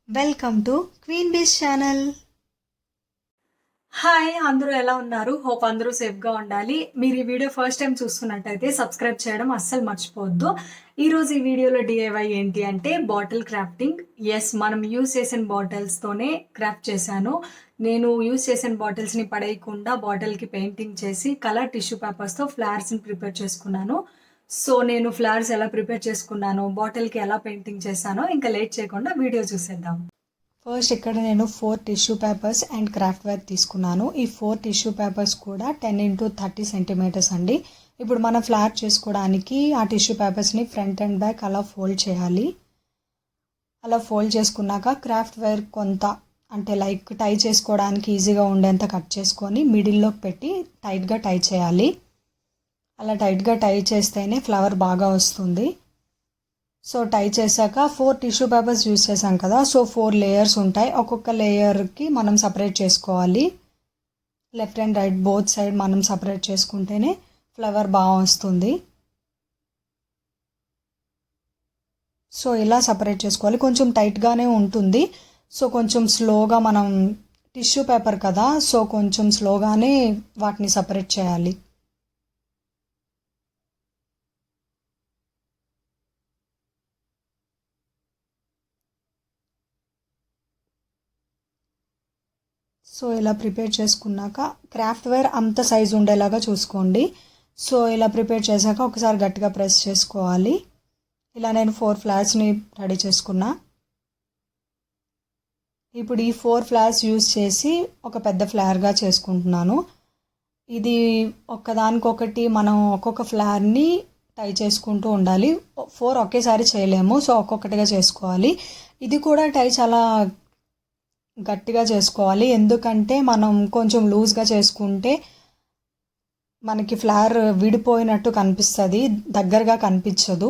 Welcome to Queenbees channel. Hi, అందరూ ఎలా ఉన్నారు? హోప్ అందరూ సేఫ్గా ఉండాలి. మీరు ఈ వీడియో ఫస్ట్ టైం చూస్తున్నట్టయితే సబ్స్క్రైబ్ చేయడం అస్సలు మర్చిపోవద్దు. ఈరోజు ఈ వీడియోలో డిఐవై ఏంటి అంటే బాటిల్ క్రాఫ్టింగ్. ఎస్, మనం యూస్ చేసిన బాటిల్స్తోనే క్రాఫ్ట్ చేశాను. నేను యూస్ చేసిన బాటిల్స్ని పడేయకుండా బాటిల్కి పెయింటింగ్ చేసి కలర్ టిష్యూ పేపర్స్తో ఫ్లవర్స్ని ప్రిపేర్ చేసుకున్నాను. సో నేను ఫ్లవర్స్ ఎలా ప్రిపేర్ చేసుకున్నాను, బాటిల్కి ఎలా పెయింటింగ్ చేశానో ఇంకా లేట్ చేయకుండా వీడియో చూసేద్దాం. ఫస్ట్ ఇక్కడ నేను 4 tissue papers and craft ware తీసుకున్నాను. ఈ 4 టిష్యూ పేపర్స్ కూడా 10x30 సెంటీమీటర్స్ అండి. ఇప్పుడు మనం ఫ్లవర్ చేసుకోవడానికి ఆ టిష్యూ పేపర్స్ని ఫ్రంట్ అండ్ బ్యాక్ అలా ఫోల్డ్ చేయాలి. అలా ఫోల్డ్ చేసుకున్నాక క్రాఫ్ట్ వేర్ కొంత అంటే లైక్ టై చేసుకోవడానికి ఈజీగా ఉండేంత కట్ చేసుకొని మిడిల్లోకి పెట్టి టైట్గా టై చేయాలి. అలా టైట్గా టై చేస్తేనే ఫ్లవర్ బాగా వస్తుంది. సో టై చేశాక 4 టిష్యూ పేపర్స్ యూస్ చేసాం కదా, సో 4 లేయర్స్ ఉంటాయి. ఒక్కొక్క లేయర్కి మనం సపరేట్ చేసుకోవాలి. Left and right both side మనం సపరేట్ చేసుకుంటేనే ఫ్లవర్ బాగా వస్తుంది. సో ఇలా సపరేట్ చేసుకోవాలి. కొంచెం టైట్గానే ఉంటుంది. సో కొంచెం స్లోగా మనం టిష్యూ పేపర్ కదా, సో కొంచెం స్లోగానే వాటిని సపరేట్ చేయాలి. సో ఇలా ప్రిపేర్ చేసుకున్నాక క్రాఫ్ట్ వేర్ అంత సైజు ఉండేలాగా చూసుకోండి. సో ఇలా ప్రిపేర్ చేశాక ఒకసారి గట్టిగా ప్రెస్ చేసుకోవాలి. ఇలా నేను 4 ఫ్లవర్స్ని రెడీ చేసుకున్నా. ఇప్పుడు ఈ 4 ఫ్లవర్స్ యూస్ చేసి ఒక పెద్ద ఫ్లవర్గా చేసుకుంటున్నాను. ఇది ఒక్కదానికొకటి మనం ఒక్కొక్క ఫ్లవర్ని టై చేసుకుంటూ ఉండాలి. 4 ఒకేసారి చేయలేము, సో ఒక్కొక్కటిగా చేసుకోవాలి. ఇది కూడా టై చాలా గట్టిగా చేసుకోవాలి, ఎందుకంటే మనం కొంచెం లూజ్గా చేసుకుంటే మనకి ఫ్లవర్ విడిపోయినట్టు కనిపిస్తుంది, దగ్గరగా కనిపించదు.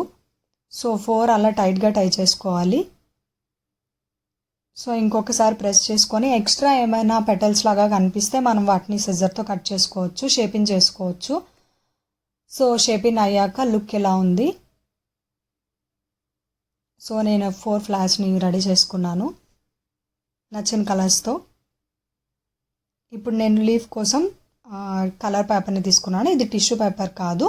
సో 4 అలా టైట్గా టై చేసుకోవాలి. సో ఇంకొకసారి ప్రెస్ చేసుకొని ఎక్స్ట్రా ఏమైనా పెటల్స్ లాగా కనిపిస్తే మనం వాటిని సిజర్తో కట్ చేసుకోవచ్చు, షేపింగ్ చేసుకోవచ్చు. సో షేపింగ్ అయ్యాక లుక్ ఎలా ఉంది. సో నేను 4 ఫ్లవర్స్ని రెడీ చేసుకున్నాను నచ్చిన కలర్స్తో. ఇప్పుడు నేను లీఫ్ కోసం కలర్ పేపర్ని తీసుకున్నాను. ఇది టిష్యూ పేపర్ కాదు,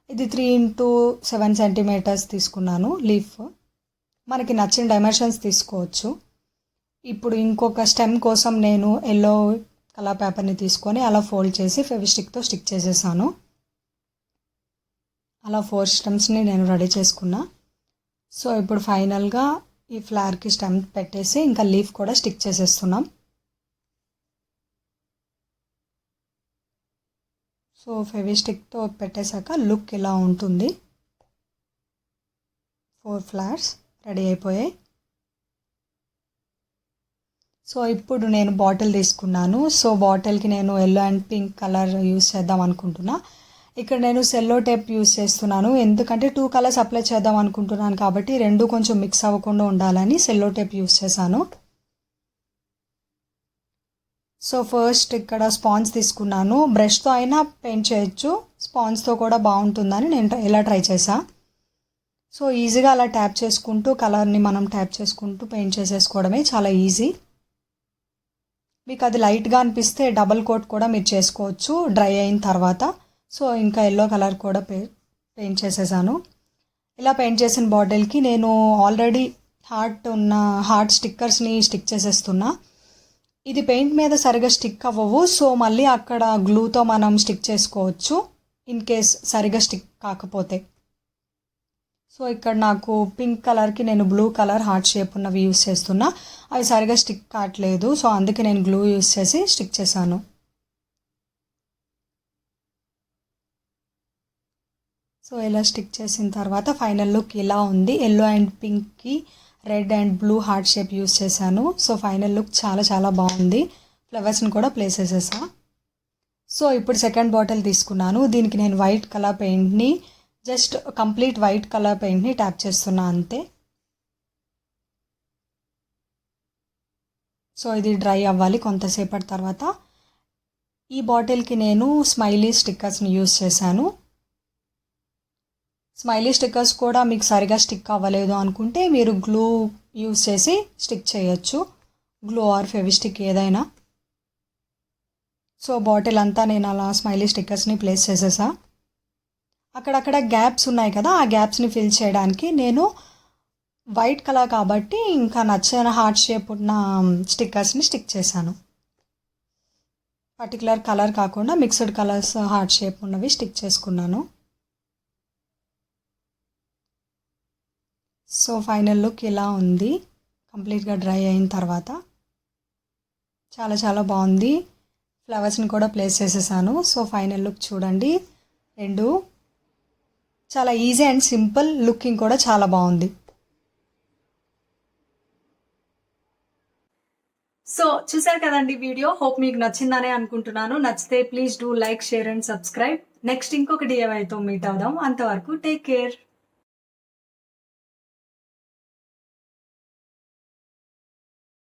ఇది 3x7 సెంటీమీటర్స్ తీసుకున్నాను లీఫ్. మనకి నచ్చిన డైమెన్షన్స్ తీసుకోవచ్చు. ఇప్పుడు ఇంకొక స్టెమ్ కోసం నేను ఎల్లో కలర్ పేపర్ని తీసుకొని అలా ఫోల్డ్ చేసి ఫెవిస్టిక్తో స్టిక్ చేసేసాను. అలా 4 స్టెమ్స్ని నేను రెడీ చేసుకున్నా. సో ఇప్పుడు ఫైనల్గా ఈ ఫ్లవర్కి స్టెమ్ పెట్టేసి ఇంకా లీఫ్ కూడా స్టిక్ చేసేస్తున్నాం. సో ఫెవిస్టిక్తో పెట్టేశాక లుక్ ఇలా ఉంటుంది. 4 ఫ్లవర్స్ రెడీ అయిపోయాయి. సో ఇప్పుడు నేను బాటిల్ తీసుకున్నాను. సో బాటిల్కి నేను yellow and pink colour use చేద్దాం అనుకుంటున్నా. ఇక్కడ నేను సెల్లో టేప్ యూస్ చేస్తున్నాను, ఎందుకంటే 2 కలర్స్ అప్లై చేద్దాం అనుకుంటున్నాను కాబట్టి రెండు కొంచెం మిక్స్ అవ్వకుండా ఉండాలని సెల్లో టేప్ యూస్ చేశాను. సో ఫస్ట్ ఇక్కడ స్పాంజ్ తీసుకున్నాను. బ్రష్తో అయినా పెయింట్ చేయొచ్చు, స్పాంజ్తో కూడా బాగుంటుందని నేను ఇలా ట్రై చేసా. సో ఈజీగా అలా ట్యాప్ చేసుకుంటూ కలర్ని మనం ట్యాప్ చేసుకుంటూ పెయింట్ చేసేసుకోవడమే, చాలా ఈజీ. మీకు అది లైట్గా అనిపిస్తే డబల్ కోట్ కూడా మీరు చేసుకోవచ్చు డ్రై అయిన తర్వాత. సో ఇంకా ఎల్లో కలర్ కూడా పెయింట్ చేసేసాను. ఇలా పెయింట్ చేసిన బాటిల్కి నేను ఆల్రెడీ హార్ట్ స్టిక్కర్స్ని స్టిక్ చేసేస్తున్నా. ఇది పెయింట్ మీద సరిగా స్టిక్ అవ్వవు, సో మళ్ళీ అక్కడ గ్లూతో మనం స్టిక్ చేసుకోవచ్చు ఇన్ కేస్ సరిగా స్టిక్ కాకపోతే. సో ఇక్కడ నాకు పింక్ కలర్కి నేను బ్లూ కలర్ హార్ట్ షేప్ ఉన్నవి యూస్ చేస్తున్నా. అవి సరిగా స్టిక్ కావట్లేదు, సో అందుకే నేను గ్లూ యూస్ చేసి స్టిక్ చేశాను. సో ఇలా స్టిక్ చేసిన తర్వాత ఫైనల్ లుక్ ఇలా ఉంది. ఎల్లో అండ్ పింక్కి red and blue heart shape use చేశాను. సో ఫైనల్ లుక్ చాలా చాలా బాగుంది. ఫ్లవర్స్ని కూడా ప్లేస్ చేసేసా. సో ఇప్పుడు సెకండ్ బాటిల్ తీసుకున్నాను. దీనికి నేను వైట్ కలర్ పెయింట్ని జస్ట్ కంప్లీట్ వైట్ కలర్ పెయింట్ని ట్యాప్ చేస్తున్నా అంతే. సో ఇది డ్రై అవ్వాలి కొంతసేపటి తర్వాత. ఈ బాటిల్కి నేను స్మైలీ స్టిక్కర్స్ని యూస్ చేశాను. స్మైలీ స్టిక్కర్స్ కూడా మీకు సరిగా స్టిక్ అవ్వలేదు అనుకుంటే మీరు గ్లూ యూస్ చేసి స్టిక్ చేయొచ్చు, గ్లూ ఆర్ ఫెవిస్టిక్ ఏదైనా. సో బాటిల్ అంతా నేను అలా స్మైలీ స్టిక్కర్స్ని ప్లేస్ చేసేసా. అక్కడక్కడ గ్యాప్స్ ఉన్నాయి కదా, ఆ గ్యాప్స్ని ఫిల్ చేయడానికి నేను వైట్ కలర్ కాబట్టి ఇంకా నచ్చిన హార్ట్ షేప్ ఉన్న స్టిక్కర్స్ని స్టిక్ చేశాను. పర్టికులర్ కలర్ కాకుండా మిక్స్డ్ కలర్స్ హార్ట్ షేప్ ఉన్నవి స్టిక్ చేసుకున్నాను. సో ఫైనల్ లుక్ ఇలా ఉంది కంప్లీట్గా డ్రై అయిన తర్వాత. చాలా చాలా బాగుంది. ఫ్లవర్స్ని కూడా ప్లేస్ చేసేసాను. సో ఫైనల్ లుక్ చూడండి. రెండు చాలా ఈజీ అండ్ సింపుల్, లుకింగ్ కూడా చాలా బాగుంది. సో చూసారు కదండి వీడియో. హోప్ మీకు నచ్చిందనే అనుకుంటున్నాను. నచ్చితే please do like, share and subscribe. Next ఇంకొక DIY తో మీట్ అవుదాం. అంతవరకు టేక్ కేర్.